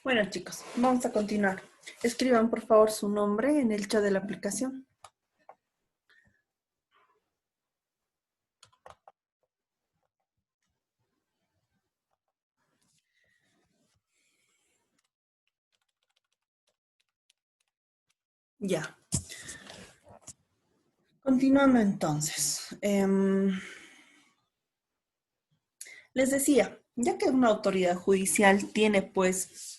Bueno, chicos, vamos a continuar. Escriban, por favor, su nombre en el chat de la aplicación. Ya. Continuando entonces. Les decía, ya que una autoridad judicial tiene, pues,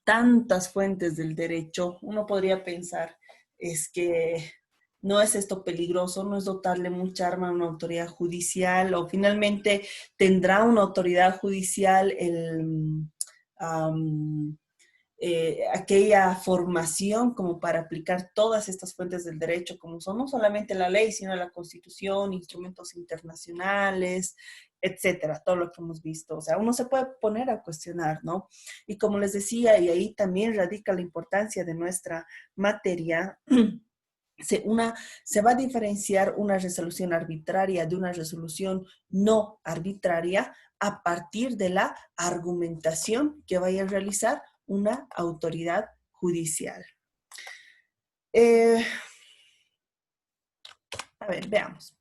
tantas fuentes del derecho, uno podría pensar, es que no es esto peligroso, no es dotarle mucha arma a una autoridad judicial, o finalmente tendrá una autoridad judicial aquella formación como para aplicar todas estas fuentes del derecho, como son no solamente la ley, sino la Constitución, instrumentos internacionales, etcétera, todo lo que hemos visto. O sea, uno se puede poner a cuestionar, ¿no? Y como les decía, y ahí también radica la importancia de nuestra materia, se va a diferenciar una resolución arbitraria de una resolución no arbitraria a partir de la argumentación que vaya a realizar una autoridad judicial. A ver, veamos.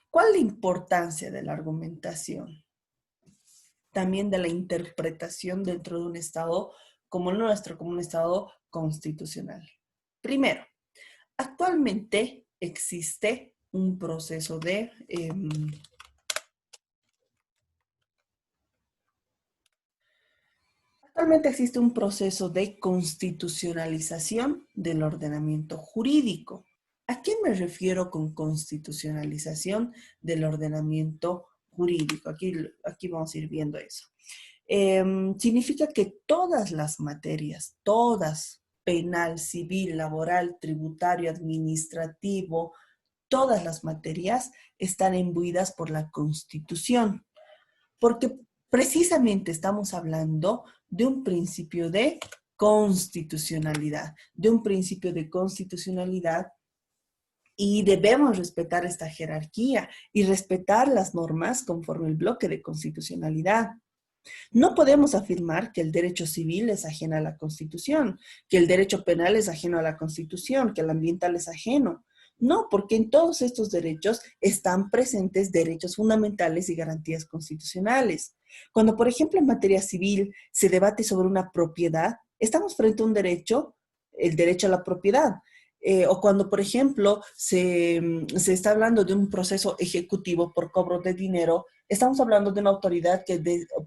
¿Cuál es la importancia de la argumentación? También de la interpretación dentro de un Estado como el nuestro, como un Estado constitucional. Primero, actualmente existe un proceso de actualmente existe un proceso de constitucionalización del ordenamiento jurídico. ¿A qué me refiero con constitucionalización del ordenamiento jurídico? Aquí vamos a ir viendo eso. Significa que todas las materias, todas, penal, civil, laboral, tributario, administrativo, todas las materias están imbuidas por la Constitución, porque precisamente estamos hablando de un principio de constitucionalidad, y debemos respetar esta jerarquía y respetar las normas conforme el bloque de constitucionalidad. No podemos afirmar que el derecho civil es ajeno a la Constitución, que el derecho penal es ajeno a la Constitución, que el ambiental es ajeno. No, porque en todos estos derechos están presentes derechos fundamentales y garantías constitucionales. Cuando, por ejemplo, en materia civil se debate sobre una propiedad, estamos frente a un derecho, el derecho a la propiedad. O cuando, por ejemplo, se está hablando de un proceso ejecutivo por cobro de dinero, estamos hablando de una autoridad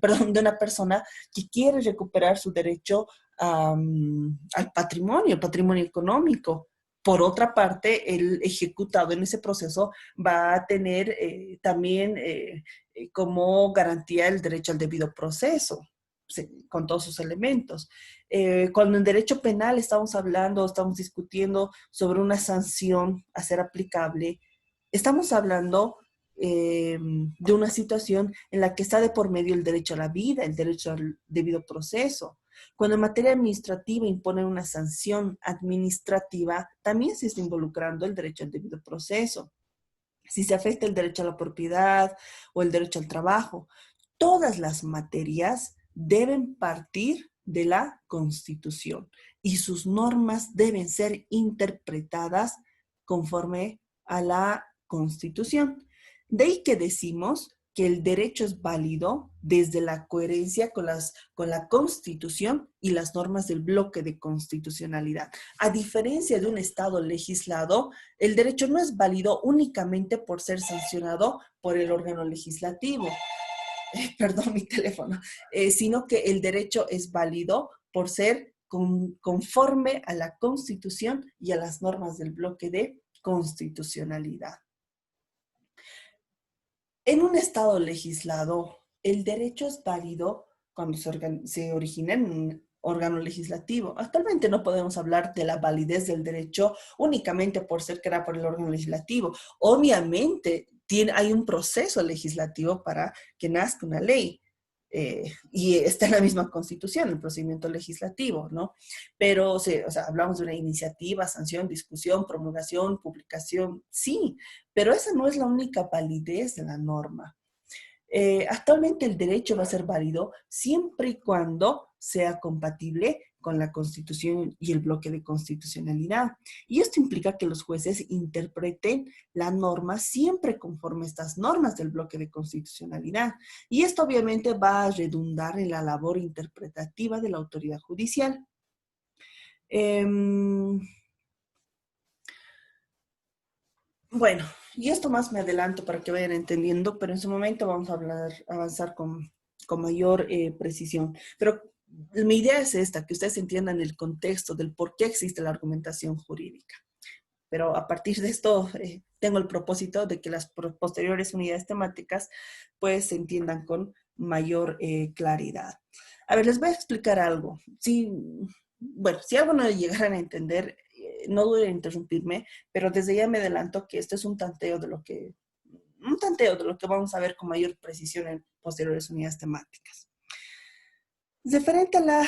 perdón, de una persona que quiere recuperar su derecho al patrimonio económico. Por otra parte, el ejecutado en ese proceso va a tener también como garantía el derecho al debido proceso, con todos sus elementos. Cuando en derecho penal estamos discutiendo sobre una sanción a ser aplicable, estamos hablando de una situación en la que está de por medio el derecho a la vida, el derecho al debido proceso. Cuando en materia administrativa imponen una sanción administrativa, también se está involucrando el derecho al debido proceso. Si se afecta el derecho a la propiedad o el derecho al trabajo, todas las materias deben partir de la Constitución y sus normas deben ser interpretadas conforme a la Constitución. De ahí que decimos que el derecho es válido desde la coherencia con la Constitución y las normas del bloque de constitucionalidad. A diferencia de un Estado legislado, el derecho no es válido únicamente por ser sancionado por el órgano legislativo, perdón mi teléfono, sino que el derecho es válido por ser conforme a la Constitución y a las normas del bloque de constitucionalidad. En un Estado legislado, el derecho es válido cuando se origina en un órgano legislativo. Actualmente no podemos hablar de la validez del derecho únicamente por ser creado por el órgano legislativo. Obviamente hay un proceso legislativo para que nazca una ley. Y está en la misma Constitución, el procedimiento legislativo, ¿no? Pero, o sea, hablamos de una iniciativa, sanción, discusión, promulgación, publicación, sí, pero esa no es la única validez de la norma. Actualmente el derecho va a ser válido siempre y cuando sea compatible con la Constitución y el bloque de constitucionalidad. Y esto implica que los jueces interpreten la norma siempre conforme a estas normas del bloque de constitucionalidad. Y esto obviamente va a redundar en la labor interpretativa de la autoridad judicial. Bueno, y esto más me adelanto para que vayan entendiendo, pero en su momento vamos a avanzar con mayor precisión. Pero mi idea es esta, que ustedes entiendan el contexto del por qué existe la argumentación jurídica. Pero a partir de esto, tengo el propósito de que las posteriores unidades temáticas pues se entiendan con mayor claridad. A ver, les voy a explicar algo. Bueno, si algo no llegaran a entender, no duden en interrumpirme, pero desde ya me adelanto que esto es un tanteo de lo que vamos a ver con mayor precisión en posteriores unidades temáticas. Referente a la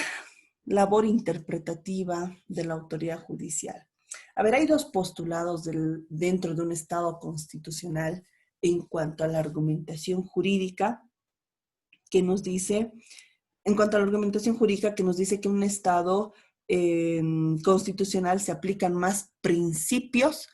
labor interpretativa de la autoridad judicial. A ver, hay dos postulados dentro de un Estado constitucional en cuanto a la argumentación jurídica que nos dice, que en un Estado constitucional se aplican más principios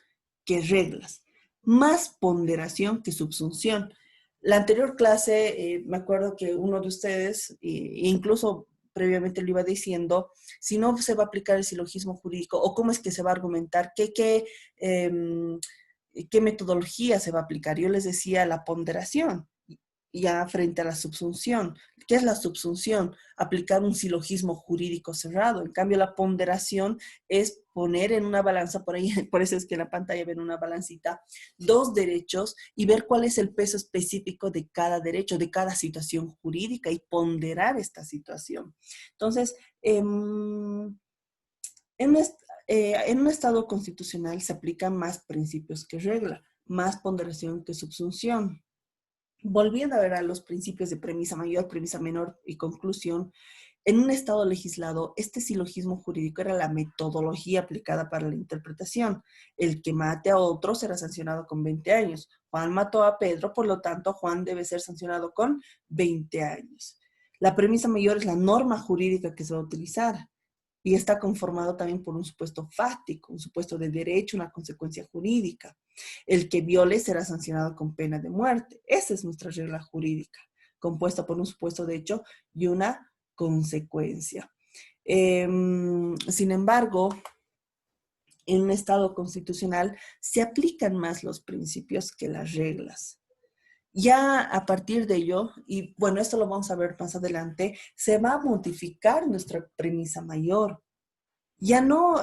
que reglas, más ponderación que subsunción. La anterior clase, me acuerdo que uno de ustedes, incluso previamente lo iba diciendo, si no se va a aplicar el silogismo jurídico o cómo es que se va a argumentar, qué metodología se va a aplicar. Yo les decía la ponderación, ya frente a la subsunción. ¿Qué es la subsunción? Aplicar un silogismo jurídico cerrado. En cambio, la ponderación es poner en una balanza, por ahí, por eso es que en la pantalla ven una balancita, dos derechos y ver cuál es el peso específico de cada derecho, de cada situación jurídica y ponderar esta situación. Entonces, en un Estado constitucional se aplican más principios que regla, más ponderación que subsunción. Volviendo a ver a los principios de premisa mayor, premisa menor y conclusión, en un Estado legislado, este silogismo jurídico era la metodología aplicada para la interpretación. El que mate a otro será sancionado con 20 años. Juan mató a Pedro, por lo tanto, Juan debe ser sancionado con 20 años. La premisa mayor es la norma jurídica que se va a utilizar y está conformado también por un supuesto fáctico, un supuesto de derecho, una consecuencia jurídica. El que viole será sancionado con pena de muerte. Esa es nuestra regla jurídica, compuesta por un supuesto de hecho y una consecuencia. Sin embargo, en un Estado constitucional se aplican más los principios que las reglas. Ya a partir de ello, y bueno, esto lo vamos a ver más adelante, se va a modificar nuestra premisa mayor. Ya no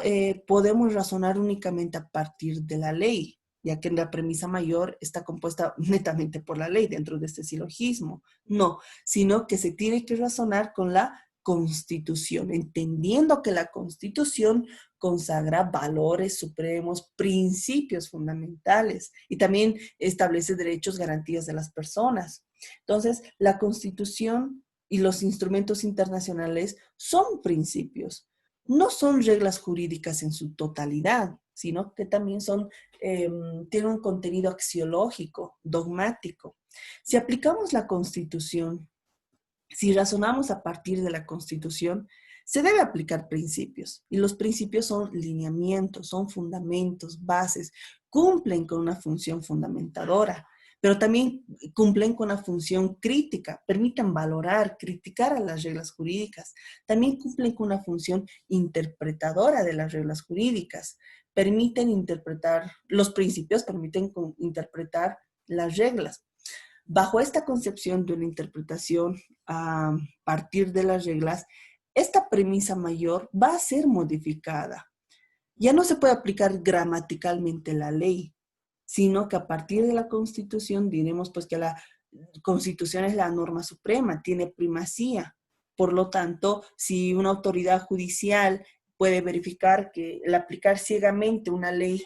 podemos razonar únicamente a partir de la ley, ya que la premisa mayor está compuesta netamente por la ley dentro de este silogismo. No, sino que se tiene que razonar con la Constitución, entendiendo que la Constitución consagra valores supremos, principios fundamentales y también establece derechos, garantías de las personas. Entonces, la Constitución y los instrumentos internacionales son principios. No son reglas jurídicas en su totalidad, sino que también tienen un contenido axiológico, dogmático. Si aplicamos la Constitución, si razonamos a partir de la Constitución, se debe aplicar principios. Y los principios son lineamientos, son fundamentos, bases, cumplen con una función fundamentadora, pero también cumplen con una función crítica, permiten valorar, criticar a las reglas jurídicas. También cumplen con una función interpretadora de las reglas jurídicas. Permiten interpretar, los principios permiten interpretar las reglas. Bajo esta concepción de una interpretación a partir de las reglas, esta premisa mayor va a ser modificada. Ya no se puede aplicar gramaticalmente la ley, sino que a partir de la Constitución diremos pues que la Constitución es la norma suprema, tiene primacía. Por lo tanto, si una autoridad judicial puede verificar que el aplicar ciegamente una ley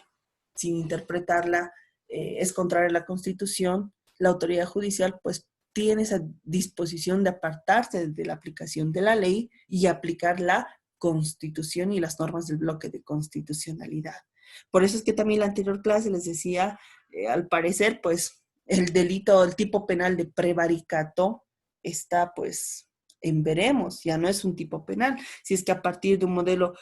sin interpretarla es contraria a la Constitución, la autoridad judicial pues tiene esa disposición de apartarse de la aplicación de la ley y aplicar la Constitución y las normas del bloque de constitucionalidad. Por eso es que también en la anterior clase les decía, al parecer, pues el delito, el tipo penal de prevaricato está pues en veremos, ya no es un tipo penal. Si es que a partir de un modelo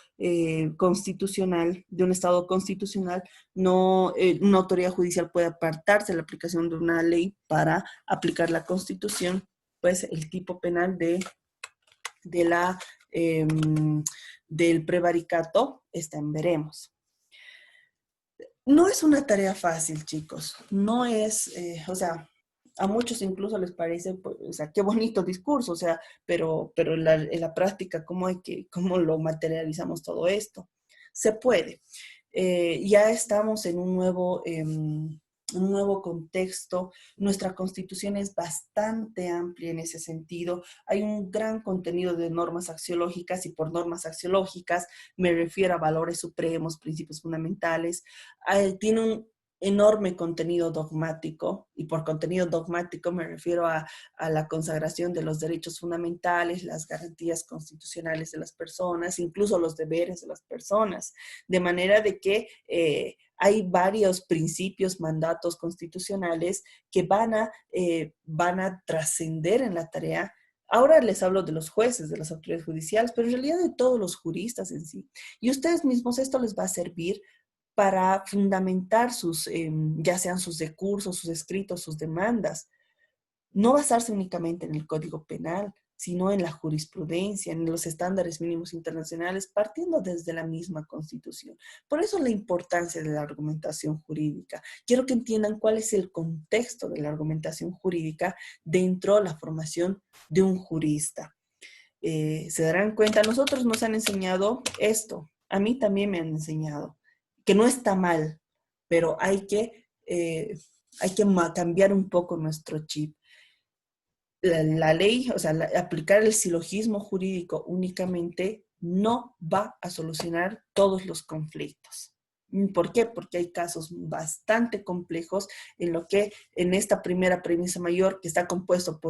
constitucional, de un Estado constitucional, no, una autoridad judicial puede apartarse de la aplicación de una ley para aplicar la Constitución, pues el tipo penal de la, eh, del prevaricato está en veremos. No es una tarea fácil, chicos. No es, o sea, a muchos incluso les parece, pues, o sea, qué bonito discurso, o sea, pero en la práctica, ¿cómo lo materializamos todo esto? Se puede. Ya estamos en un nuevo contexto. Nuestra constitución es bastante amplia en ese sentido. Hay un gran contenido de normas axiológicas y por normas axiológicas me refiero a valores supremos, principios fundamentales. Tiene un enorme contenido dogmático, y por contenido dogmático me refiero a la consagración de los derechos fundamentales, las garantías constitucionales de las personas, incluso los deberes de las personas, de manera de que hay varios principios, mandatos constitucionales que van a trascender en la tarea. Ahora les hablo de los jueces, de las autoridades judiciales, pero en realidad de todos los juristas en sí. Y ustedes mismos esto les va a servir para fundamentar ya sean sus recursos, sus escritos, sus demandas. No basarse únicamente en el Código Penal, sino en la jurisprudencia, en los estándares mínimos internacionales, partiendo desde la misma Constitución. Por eso la importancia de la argumentación jurídica. Quiero que entiendan cuál es el contexto de la argumentación jurídica dentro de la formación de un jurista. Se darán cuenta, a nosotros nos han enseñado esto, a mí también me han enseñado, que no está mal, pero hay que cambiar un poco nuestro chip. La ley, o sea, aplicar el silogismo jurídico únicamente no va a solucionar todos los conflictos. ¿Por qué? Porque hay casos bastante complejos en lo que en esta primera premisa mayor que está compuesto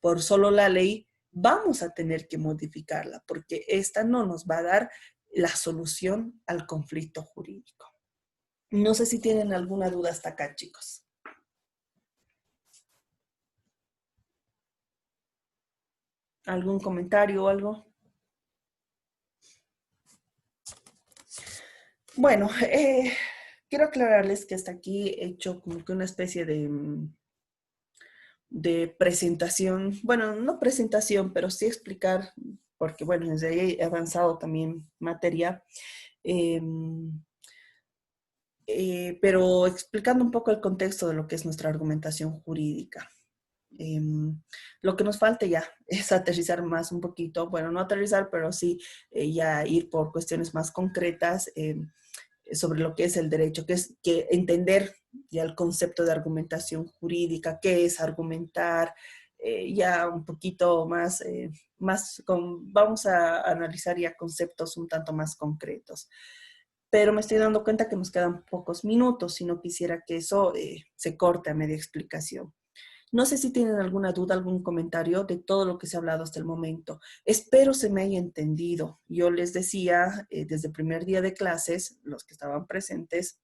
por solo la ley, vamos a tener que modificarla porque esta no nos va a dar la solución al conflicto jurídico. No sé si tienen alguna duda hasta acá, chicos. ¿Algún comentario o algo? Bueno, quiero aclararles que hasta aquí he hecho como que una especie de presentación, bueno, no presentación, pero sí explicar, porque bueno, desde ahí he avanzado también materia, eh, pero explicando un poco el contexto de lo que es nuestra argumentación jurídica. Eh, lo que nos falta ya es aterrizar más un poquito, bueno, no aterrizar, pero sí ya ir por cuestiones más concretas sobre lo que es el derecho, que es que entender ya el concepto de argumentación jurídica, qué es argumentar, ya un poquito más, vamos a analizar ya conceptos un tanto más concretos. Pero me estoy dando cuenta que nos quedan pocos minutos y no quisiera que eso se corte a media explicación. No sé si tienen alguna duda, algún comentario de todo lo que se ha hablado hasta el momento. Espero se me haya entendido. Yo les decía desde el primer día de clases, los que estaban presentes,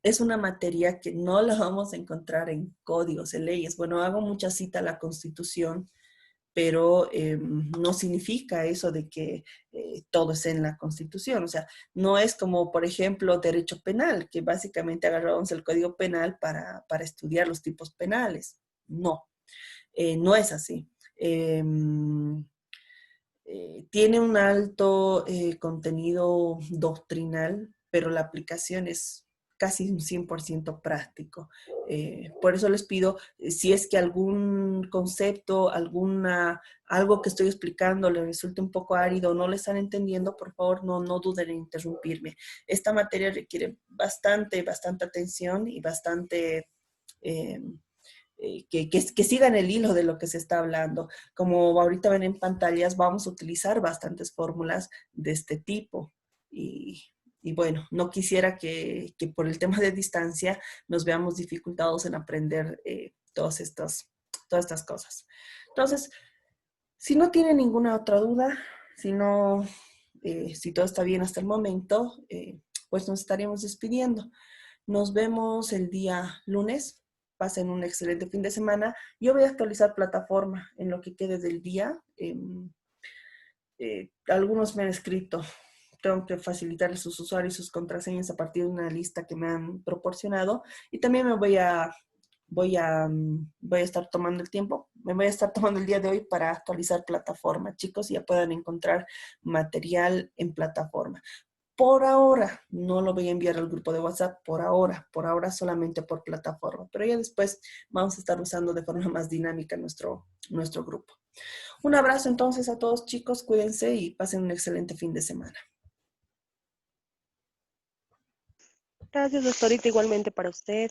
es una materia que no la vamos a encontrar en códigos, en leyes. Bueno, hago mucha cita a la Constitución, pero no significa eso de que todo es en la Constitución. O sea, no es como, por ejemplo, derecho penal, que básicamente agarramos el Código Penal para estudiar los tipos penales. No, no es así. Eh, Tiene un alto contenido doctrinal, pero la aplicación es casi un 100% práctico. Por eso les pido, si es que algún concepto, algo que estoy explicando les resulta un poco árido o no le están entendiendo, por favor no duden en interrumpirme. Esta materia requiere bastante atención y bastante... Eh, que sigan el hilo de lo que se está hablando. Como ahorita ven en pantallas, vamos a utilizar bastantes fórmulas de este tipo. Y bueno, no quisiera que por el tema de distancia nos veamos dificultados en aprender todas estas cosas. Entonces, si no tienen ninguna otra duda, si no, si todo está bien hasta el momento, pues nos estaremos despidiendo. Nos vemos el día lunes pasen un excelente fin de semana. Yo voy a actualizar plataforma en lo que quede del día. Algunos me han escrito, tengo que facilitarles sus usuarios y sus contraseñas a partir de una lista que me han proporcionado. Y también voy a estar tomando el tiempo, me voy a estar tomando el día de hoy para actualizar plataforma, chicos, y ya puedan encontrar material en plataforma. Por ahora, no lo voy a enviar al grupo de WhatsApp, por ahora solamente por plataforma, pero ya después vamos a estar usando de forma más dinámica nuestro grupo. Un abrazo entonces a todos, chicos, cuídense y pasen un excelente fin de semana. Gracias, doctorita, igualmente para usted.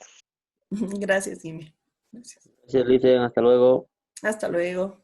Gracias, Jimmy. Gracias. Gracias, Licen, hasta luego. Hasta luego.